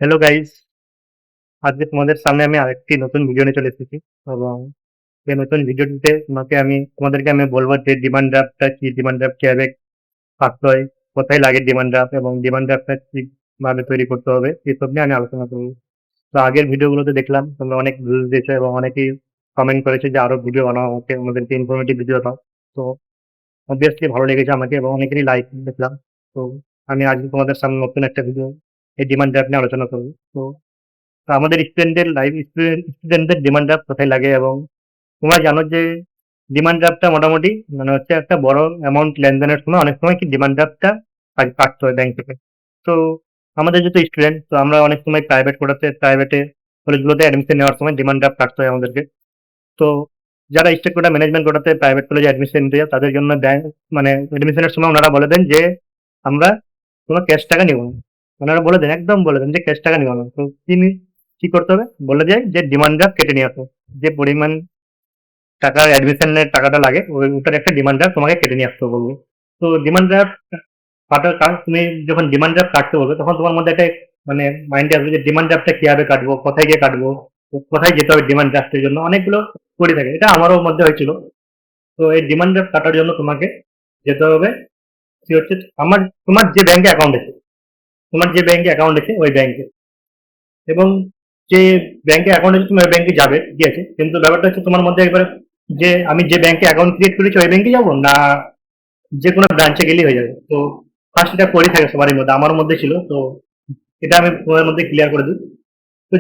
Hello guys, আজকে তোমাদের সামনে আমি আরেকটি নতুন ভিডিও নিয়ে চলে এসেছি এবং এই নতুন ভিডিওটিতে তোমাদেরকে আমি বলবো যে ডিমান্ড ড্রাফটটা কি, ডিমান্ড ড্রাফট কিভাবে কাটতে হয়, কোথায় লাগে ডিমান্ড ড্রাফট এবং ডিমান্ড ড্রাফটটা কিভাবে তৈরি করতে হবে এসব নিয়ে আমি আলোচনা করবো। তো আগের ভিডিওগুলোতে দেখলাম তোমরা অনেক ভিউজ দিয়েছো এবং অনেকেই কমেন্ট করেছে যে আরো ভিডিও বানাও, আমাদেরকে ইনফরমেটিভ ভিডিও দাও। তো অবভিয়াসলি ভালো লেগেছে আমাকে এবং অনেকেরই লাইক দেখলাম। তো আমি আজকে তোমাদের সামনে নতুন একটা ভিডিও এই ডিমান্ড ড্রাফট নিয়ে আলোচনা করবো। তো আমাদের স্টুডেন্টদের ডিমান্ড ড্রাফট কোথায় লাগে এবং তোমরা জানো যে ডিমান্ড ড্রাফটটা মোটামুটি মানে হচ্ছে একটা বড় অ্যামাউন্ট লেনদেনের সময় অনেক সময় কি ডিমান্ড ড্রাফটটা কাটতে হয় ব্যাংক থেকে। তো আমাদের যেহেতু স্টুডেন্ট, তো আমরা অনেক সময় প্রাইভেটে কলেজগুলোতে অ্যাডমিশন নেওয়ার সময় ডিমান্ড ড্রাফট কাটতে হয় আমাদেরকে। তো যারা স্টেট কোটা ম্যানেজমেন্ট কোটাতে প্রাইভেট কলেজে অ্যাডমিশন নিতে যায় তাদের জন্য ব্যাংক মানে অ্যাডমিশনের সময় ওনারা বলে দেন যে আমরা কোনো ক্যাশ টাকা নিব না। ওনারা বলে দেন, একদম বলে দেন যে ক্যাশ টাকা নিব না। তো কি করতে হবে, বলে যায় যে ডিমান্ড ড্রাফট কেটে নিয়ে আসো, যে পরিমাণ টাকা অ্যাডমিশনের টাকাটা লাগে ওটার একটা ডিমান্ড ড্রাফট তোমাকে কেটে নিয়ে আসতে বলবো। তো ডিমান্ড ড্রাফট কাটার কাজ, তুমি যখন ডিমান্ড ড্রাফট কাটতে বলবে তখন তোমার মধ্যে একটা মানে মাইন্ডে আসবে যে ডিমান্ড ড্রাফটটা কিভাবে কাটবো, কোথায় গিয়ে কাটবো, কোথায় যেতে হবে ডিমান্ড ড্রাফটের জন্য, অনেকগুলো করে থাকে। এটা আমারও মধ্যে হয়েছিল। তো এই ডিমান্ড ড্রাফট কাটার জন্য তোমাকে যেতে হবে কি হচ্ছে, আমার তোমার যে ব্যাংকে অ্যাকাউন্ট আছে, ওই ব্যাংকে, এবং যে ব্যাংকে অ্যাকাউন্ট আছে তুমি ওই ব্যাংকে যাবে, ঠিক আছে। কিন্তু ব্যাপারটা হচ্ছে তোমার মধ্যে একবারে যে আমি যে ব্যাংকে অ্যাকাউন্ট ক্রিয়েট করেছি ওই ব্যাংকে যাবো না যে কোনো ব্রাঞ্চে গেলেই হয়ে যাবে। তো ফার্স্ট এটা করেই থাকে সবারই মধ্যে, আমার মধ্যে ছিল। তো এটা আমি তোমার মধ্যে ক্লিয়ার করে দিই। তো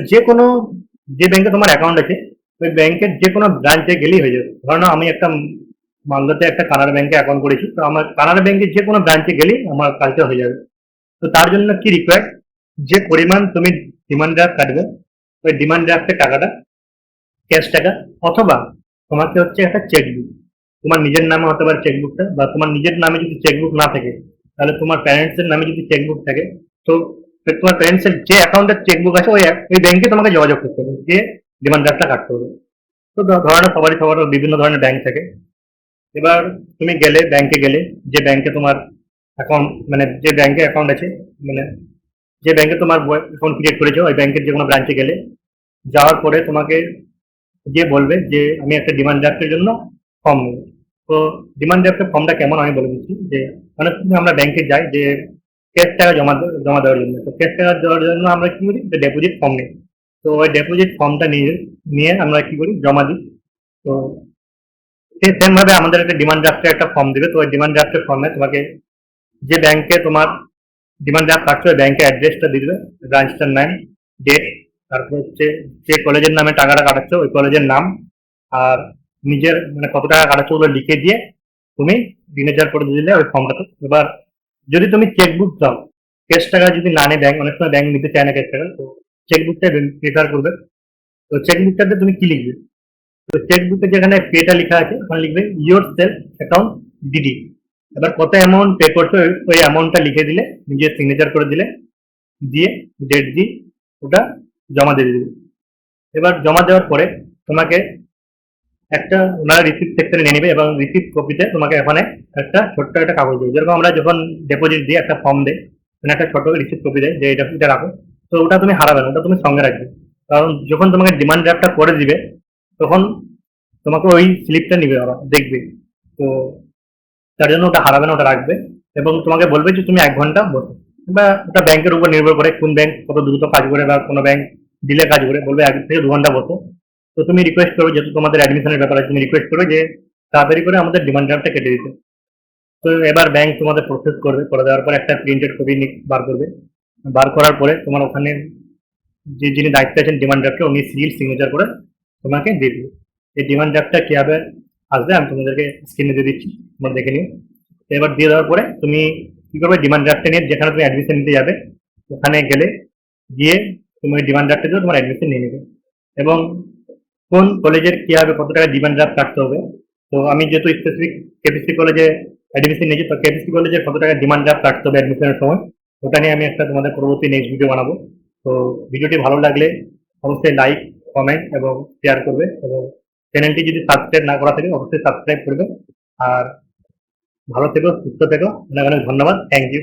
যে ব্যাংকে তোমার অ্যাকাউন্ট আছে ওই ব্যাংকের যে কোনো ব্রাঞ্চে গেলেই হয়ে যাবে। ধরো না, আমি একটা মালদাতে একটা কানাড়া ব্যাংকে অ্যাকাউন্ট করেছি, তো আমার কানাড়া ব্যাংকের যে কোনো ব্রাঞ্চে গেলেই আমার কাজটা হয়ে যাবে। তো তার জন্য কি রিকোয়ার্ড, যে পরিমাণ তুমি ডিমান্ড ড্রাফট কাটবে ওই ডিমান্ড ড্রাফটের টাকাটা ক্যাশ টাকা, অথবা তোমাকে হচ্ছে একটা চেকবুক, তোমার নিজের নামে হতে পারে চেকবুকটা, বা তোমার নিজের নামে যদি চেকবুক না থাকে তাহলে তোমার প্যারেন্টসের নামে যদি চেকবুক থাকে, তো তোমার প্যারেন্টসের যে অ্যাকাউন্টের চেকবুক আছে ওই ব্যাংকে তোমাকে যোগাযোগ করতে হবে, যে ডিমান্ড ড্রাফটটা কাটতে হবে। তো ধরনের সবার বিভিন্ন ধরনের ব্যাংক থাকে। এবার তুমি গেলে ব্যাংকে গেলে, যে ব্যাংকে তোমার অ্যাকাউন্ট মানে যে ব্যাংকে অ্যাকাউন্ট আছে, মানে যে ব্যাংকে তোমার অ্যাকাউন্ট ক্রিয়েট করেছো ওই ব্যাংকের যে কোনো ব্রাঞ্চে গেলে, যাওয়ার পরে তোমাকে যে বলবে যে আমি একটা ডিমান্ড ড্রাফটের জন্য ফর্ম নেব। তো ডিমান্ড ড্রাফটের ফর্মটা কেমন আমি বলে দিচ্ছি। যে অনেক সময় আমরা ব্যাংকে যাই যে ক্যাশ টাকা জমা দেওয়ার জন্য। তো ক্যাশ টাকা দেওয়ার জন্য আমরা কি করি, ডেপোজিট ফর্ম নিই। তো ওই ডেপোজিট ফর্মটা নিয়ে নিয়ে আমরা কি করি, জমা দিই। তো সেম ভাবে আমাদের একটা ডিমান্ড ড্রাফটের একটা ফর্ম দিবে। তো ওই ডিমান্ড ড্রাফটের ফর্মে তোমাকে যে ব্যাংকে তোমার ডিমান্ড ড্রাফট কাটছো ওই ব্যাংকের অ্যাড্রেসটা দিয়ে দিবে, ব্রাঞ্চটার নাম, ডেট, তারপর হচ্ছে যে কলেজের নামে টাকাটা কাটাচ্ছ ওই কলেজের নাম, আর নিজের মানে কত টাকা কাটাচ্ছ ওগুলো লিখে দিয়ে তুমি সিগনেচার করে দিলে ওই ফর্মটাতে। এবার যদি তুমি চেকবুক দাও, ক্যাশ টাকা যদি না নেয় ব্যাংক, অনেক সময় ব্যাংক নিতে চায় না ক্যাশ টাকা, তো চেকবুকটা প্রিফার করবে। তো চেকবুকটাতে তুমি কি লিখবে, তো চেকবুকে যেখানে পেটা লেখা আছে ওখানে লিখবে ইয়োর সেলফ অ্যাকাউন্ট ডিডি। এবার কত অ্যামাউন্ট পে করছো ওই অ্যামাউন্টটা লিখে দিলে, নিজের সিগনেচার করে দিলে, দিয়ে ডেট দিয়ে ওটা জমা দিয়ে দিবে। এবার জমা দেওয়ার পরে তোমাকে একটা ওনারা রিসিপ্ট সেকশনে নিয়ে নেবে এবং রিসিপ্ট কপিতে তোমাকে ওখানে একটা ছোট্ট একটা কাগজ দেবে। যেরকম আমরা যখন ডিপোজিট দিই একটা ফর্ম দেয়, মানে একটা ছোট রিসিপ্ট কপি দেয় যে এটা রাখো। তো ওটা তুমি হারাবে না, ওটা তুমি সঙ্গে রাখবে। কারণ যখন তোমাকে ডিমান্ড ড্রাফটটা করে দিবে তখন তোমাকে ওই স্লিপটা নিবে, ওরা দেখবে। তো তার জন্য ওটা হারাবে না, ওটা রাখবে। এবং তোমাকে বলবে যে তুমি 1 ঘন্টা বসো, বা ওটা ব্যাংকের উপর নির্ভর করে কোন ব্যাংক কত দ্রুত কাজ করে, বা কোনো ব্যাংক ডিলে কাজ করে, বলবে 1 থেকে 2 ঘন্টা বসো। তো তুমি রিকোয়েস্ট করবে, যেহেতু তোমাদের অ্যাডমিশনের ব্যাপারে তুমি রিকোয়েস্ট করবে যে তাড়াতাড়ি করে আমাদের ডিমান্ড ড্রাফটটা কেটে দিতে। তো এবার ব্যাংক তোমাদের প্রসেস করবে, করে দেওয়ার পর একটা প্রিন্টেড কপি বার করবে। বার করার পরে তোমার ওখানে যিনি দায়িত্বে আছেন ডিমান্ড ড্রাফটে উনি সিল সিগনেচার করে তোমাকে দিয়ে দিবে। এই ডিমান্ড ড্রাফটটা কিভাবে আসবে আমি তোমাদেরকে স্ক্রিনে দিয়ে দিচ্ছি, তোমরা দেখে নিও। তো এবার দিয়ে দেওয়ার পরে তুমি কি করবে, ডিমান্ড ড্রাফটটা নিয়ে যেখানে তুমি অ্যাডমিশন নিতে যাবে ওখানে গিয়ে তুমি ওই ডিমান্ড ড্রাফটে দিয়ে তোমার অ্যাডমিশন নিয়ে নেবে। এবং কোন কলেজের কিভাবে কত টাকা ডিমান্ড ড্রাফট কাটতে হবে, তো আমি যেহেতু স্পেসিফিক কেপিসি কলেজে অ্যাডমিশন নিয়েছি, তো কেপিসি কলেজের কত টাকা ডিমান্ড ড্রাফট কাটতে হবে অ্যাডমিশনের সময় ওটা নিয়ে আমি একটা তোমাদের পরবর্তী নেক্সট ভিডিও বানাবো। তো ভিডিওটি ভালো লাগলে অবশ্যই লাইক, কমেন্ট এবং শেয়ার করবে, এবং চ্যানেলটি যদি সাবস্ক্রাইব না করা থাকে অবশ্যই সাবস্ক্রাইব করবে। আর ভালো থেকো, সুস্থ থেকো, অনেক অনেক ধন্যবাদ, থ্যাংক ইউ।